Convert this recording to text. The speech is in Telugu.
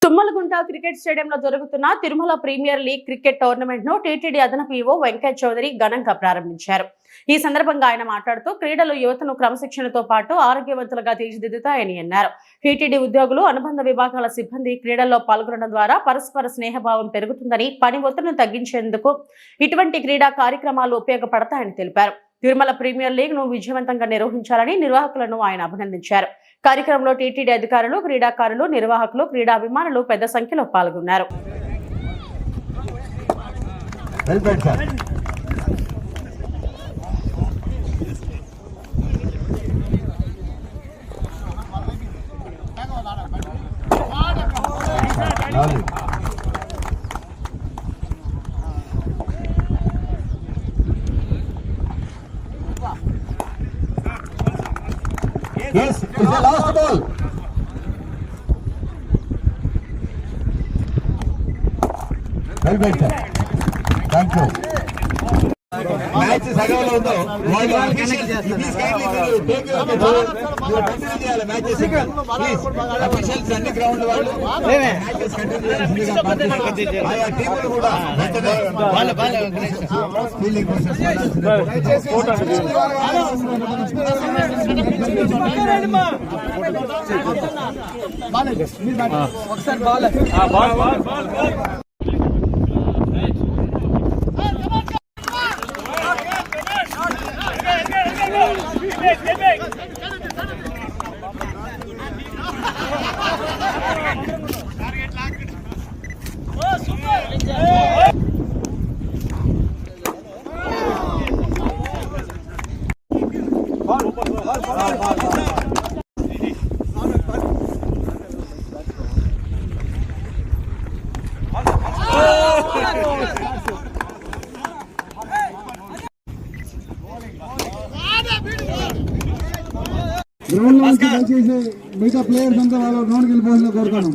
తుమ్మలగుంట క్రికెట్ స్టేడియంలో జరుగుతున్న Tirumala premier league cricket tournament ను టీటీడీ అదనపు ఈవో వెంకయ్య చౌదరి ఘనంగా ప్రారంభించారు. ఈ సందర్భంగా ఆయన మాట్లాడుతూ క్రీడలు యువతను క్రమశిక్షణతో పాటు ఆరోగ్యవంతులుగా తీర్చిదిద్దుతాయని అన్నారు. టీటీడీ ఉద్యోగులు, అనుబంధ విభాగాల సిబ్బంది క్రీడల్లో పాల్గొనడం ద్వారా పరస్పర స్నేహభావం పెరుగుతుందని, పని ఒత్తిడిని తగ్గించేందుకు ఇటువంటి క్రీడా కార్యక్రమాలు ఉపయోగపడతాయని తెలిపారు. తిరుమల ప్రీమియర్ లీగ్ ను విజయవంతంగా నిర్వహించాలని నిర్వాహకులను ఆయన అభినందించారు. కార్యక్రమంలో టీటీడీ అధికారులు, క్రీడాకారులు, నిర్వాహకులు, క్రీడాభిమానులు పెద్ద సంఖ్యలో పాల్గొన్నారు. Yes, it's the last ball. Well played, sir. Thank you. Match is agalo undo. All officials, please kindly take your continue cheyali matches. Please, officials anni ground vallu matches continue. Aya team lu kuda vettane fielding process ఒకసారి బాల్ గ్రౌండ్ లో దయచేసి మిగతా ప్లేయర్స్ అంతా వాళ్ళ గ్రౌండ్కి వెళ్ళిపోవాలని కోరుతాను.